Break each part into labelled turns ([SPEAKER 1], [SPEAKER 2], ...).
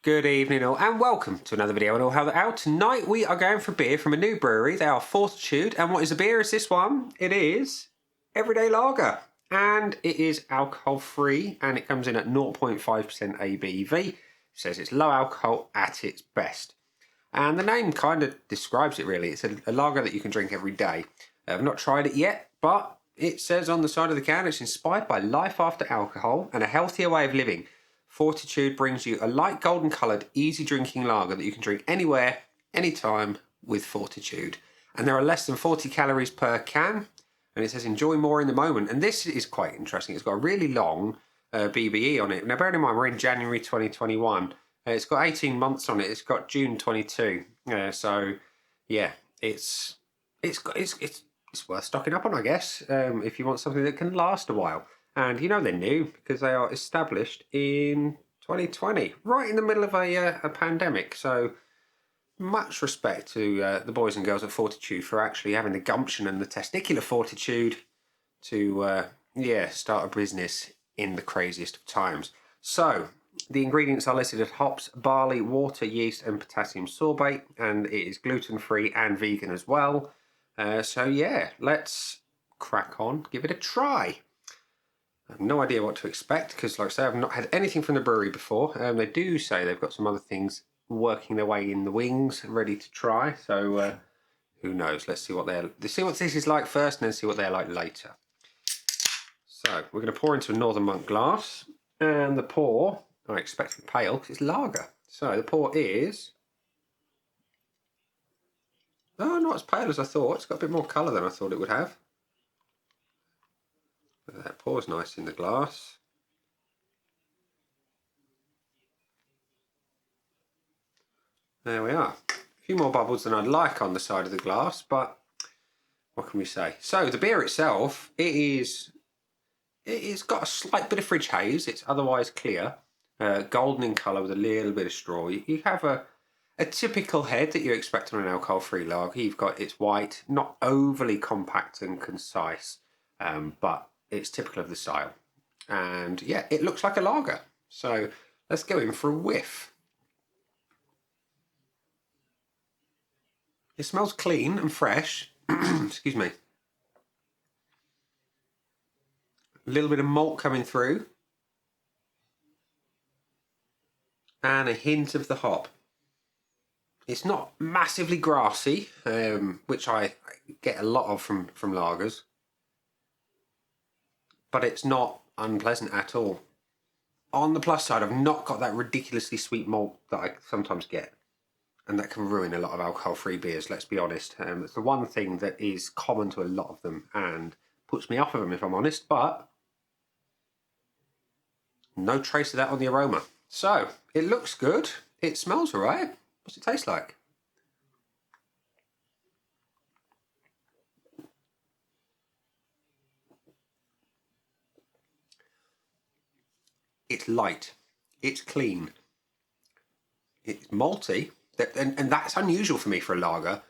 [SPEAKER 1] Good evening all and welcome to another video on All How the Out. Tonight we are going for beer from a new brewery. They are Fortitude, and what is the beer is this one? It is Everyday Lager, and it is alcohol free and it comes in at 0.5% ABV. It says it's low alcohol at its best. And the name kind of describes it really. It's a lager that you can drink every day. I've not tried it yet, but it says on the side of the can it's inspired by life after alcohol and a healthier way of living. Fortitude brings you a light golden coloured, easy drinking lager that you can drink anywhere, anytime with Fortitude. And there are less than 40 calories per can, and it says enjoy more in the moment. And this is quite interesting. It's got a really long BBE on it. Now bearing in mind we're in January 2021. It's got 18 months on it. It's got June 22. So yeah, it's worth stocking up on, I guess, if you want something that can last a while. And you know they're new because they are established in 2020, right in the middle of a pandemic. So much respect to the boys and girls at Fortitude for actually having the gumption and the testicular fortitude to start a business in the craziest of times. So the ingredients are listed as hops, barley, water, yeast, and potassium sorbate, and it is gluten-free and vegan as well. So yeah, let's crack on, give it a try. I have no idea what to expect because, like I say, I've not had anything from the brewery before. They do say they've got some other things working their way in the wings, ready to try. So who knows? Let's see what this is like first, and then see what they're like later. So we're going to pour into a Northern Monk glass, and the pour I expect to be pale because it's lager. So the pour is not as pale as I thought. It's got a bit more colour than I thought it would have. That pours nice in the glass. There we are. A few more bubbles than I'd like on the side of the glass, but what can we say? So the beer itself, it's got a slight bit of fridge haze. It's otherwise clear, golden in colour with a little bit of straw. You have a typical head that you expect on an alcohol-free lager. It's white, not overly compact and concise, but it's typical of the style. And yeah, it looks like a lager. So let's go in for a whiff. It smells clean and fresh. Excuse me. A little bit of malt coming through. And a hint of the hop. It's not massively grassy, which I get a lot of from lagers. But it's not unpleasant at all. On the plus side, I've not got that ridiculously sweet malt that I sometimes get, and that can ruin a lot of alcohol-free beers, let's be honest. It's the one thing that is common to a lot of them and puts me off of them, if I'm honest, but no trace of that on the aroma. So, it looks good. It smells all right. What's it taste like? It's light, it's clean, it's malty, and that's unusual for me for a lager.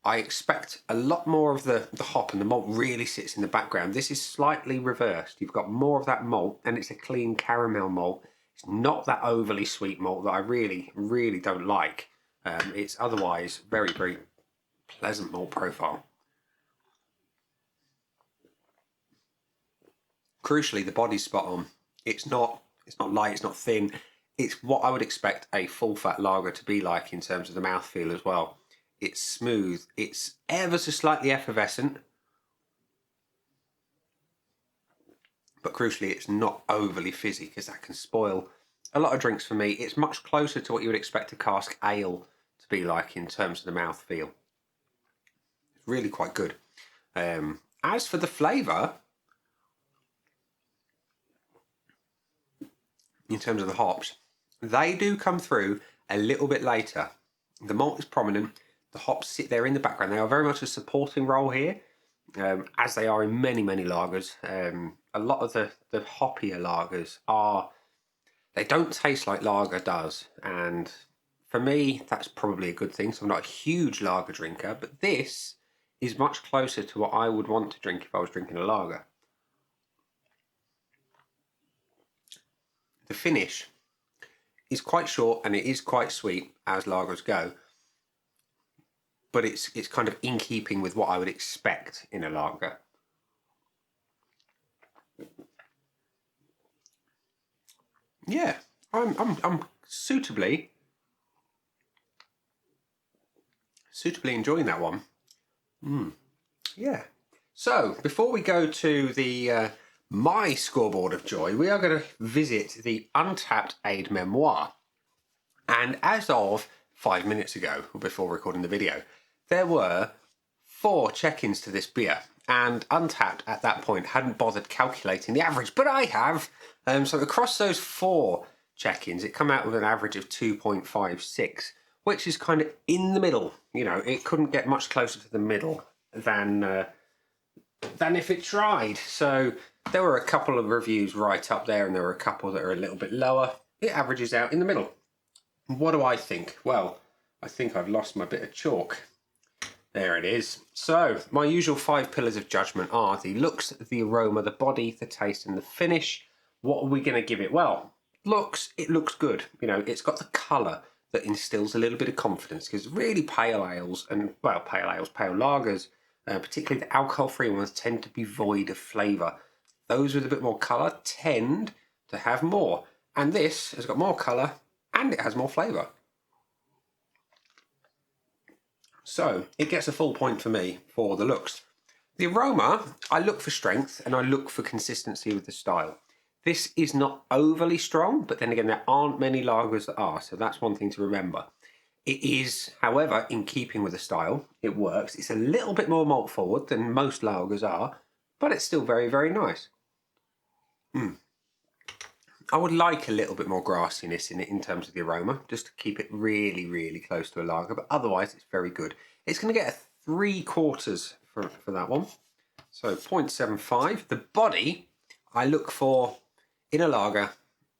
[SPEAKER 1] I expect a lot more of the hop, and the malt really sits in the background. This is slightly reversed. You've got more of that malt, and it's a clean caramel malt. It's not that overly sweet malt that I really, really don't like. It's otherwise very, very pleasant malt profile. Crucially, the body's spot on. It's not light, it's not thin. It's what I would expect a full fat lager to be like in terms of the mouthfeel as well. It's smooth, it's ever so slightly effervescent, but crucially it's not overly fizzy because that can spoil a lot of drinks for me. It's much closer to what you would expect a cask ale to be like in terms of the mouthfeel. It's really quite good. As for the flavour, in terms of the hops, they do come through a little bit later. The malt is prominent, the hops sit there in the background. They are very much a supporting role here, as they are in many, many lagers. A lot of the hoppier lagers they don't taste like lager does, and for me that's probably a good thing. So I'm not a huge lager drinker, but this is much closer to what I would want to drink if I was drinking a lager. The finish is quite short and it is quite sweet, as lagers go. But it's kind of in keeping with what I would expect in a lager. Yeah, I'm suitably enjoying that one. Yeah. So before we go to the my scoreboard of joy, we are going to visit the Untapped Aid Memoir. And as of 5 minutes ago, before recording the video, there were 4 check-ins to this beer, and Untapped at that point hadn't bothered calculating the average, but I have. So across those 4 check-ins, it come out with an average of 2.56, which is kind of in the middle. You know, it couldn't get much closer to the middle than if it tried. So there were a couple of reviews right up there, and there were a couple that are a little bit lower. It averages out in the middle. What do I think? Well, I think I've lost my bit of chalk. There it is. So my usual 5 pillars of judgment are the looks, the aroma, the body, the taste, and the finish. What are we going to give it? Well, looks, it looks good. You know, it's got the colour that instills a little bit of confidence, because really pale ales and, well, pale ales, pale lagers, particularly the alcohol-free ones, tend to be void of flavour. Those with a bit more colour tend to have more. And this has got more colour and it has more flavour. So it gets a full point for me for the looks. The aroma, I look for strength and I look for consistency with the style. This is not overly strong, but then again, there aren't many lagers that are, so that's one thing to remember. It is, however, in keeping with the style. It works. It's a little bit more malt forward than most lagers are, but it's still very, very nice. I would like a little bit more grassiness in it in terms of the aroma, just to keep it really, really close to a lager, but otherwise it's very good. It's going to get a 3/4 for that one. So 0.75. The body, I look for in a lager,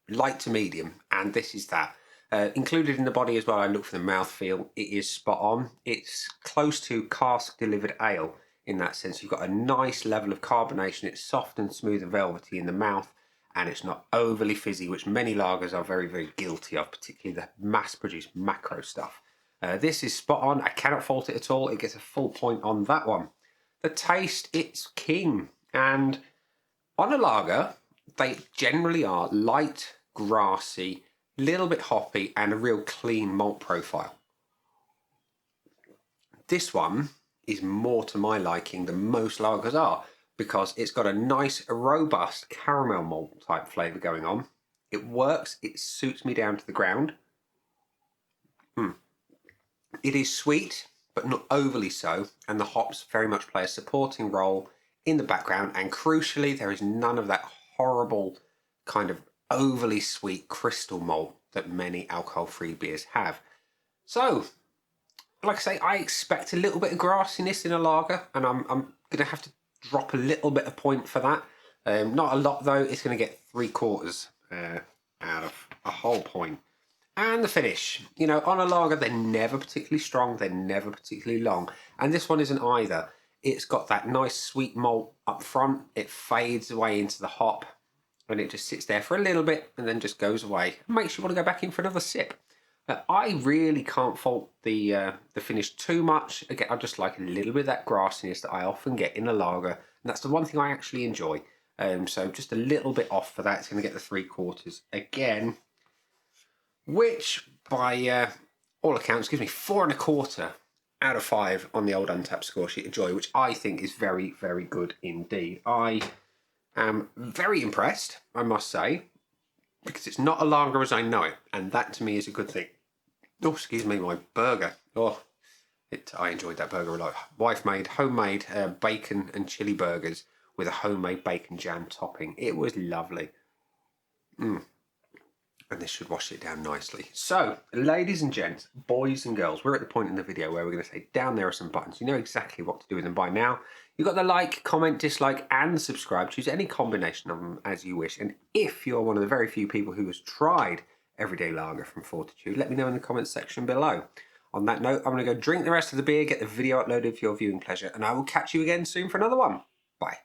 [SPEAKER 1] light to medium, and this is that. Included in the body as well, I look for the mouthfeel. It is spot on. It's close to cask delivered ale in that sense. You've got a nice level of carbonation. It's soft and smooth and velvety in the mouth, and it's not overly fizzy, which many lagers are very, very guilty of, particularly the mass-produced macro stuff. This is spot on. I cannot fault it at all. It gets a full point on that one. The taste, it's king. And on a lager, they generally are light, grassy, little bit hoppy, and a real clean malt profile. This one is more to my liking than most lagers are, because it's got a nice, robust caramel malt type flavour going on. It works, it suits me down to the ground. It is sweet, but not overly so, and the hops very much play a supporting role in the background, and crucially, there is none of that horrible kind of overly sweet crystal malt that many alcohol-free beers have. So, like I say, I expect a little bit of grassiness in a lager, and I'm going to have to drop a little bit of point for that. Not a lot though. It's going to get 3/4 out of a whole point. And the finish, you know, on a lager, they're never particularly strong, they're never particularly long, and this one isn't either. It's got that nice sweet malt up front. It fades away into the hop, and it just sits there for a little bit and then just goes away. It makes you want to go back in for another sip. I really can't fault the finish too much. Again, I just like a little bit of that grassiness that I often get in a lager, and that's the one thing I actually enjoy. So just a little bit off for that. It's going to get the 3/4 again, which by all accounts gives me 4.25 out of 5 on the old Untapped score sheet of joy, which I think is very, very good indeed. I am very impressed, I must say, because it's not a lager as I know it, and that to me is a good thing. Oh, excuse me, my burger. Oh, I enjoyed that burger a lot. Wife made homemade bacon and chili burgers with a homemade bacon jam topping. It was lovely. And this should wash it down nicely. So, ladies and gents, boys and girls, we're at the point in the video where we're going to say, down there are some buttons. You know exactly what to do with them by now. You've got the like, comment, dislike, and subscribe. Choose any combination of them as you wish. And if you're one of the very few people who has tried Everyday Lager from Fortitude, let me know in the comments section below. On that note, I'm going to go drink the rest of the beer, get the video uploaded for your viewing pleasure, and I will catch you again soon for another one. Bye.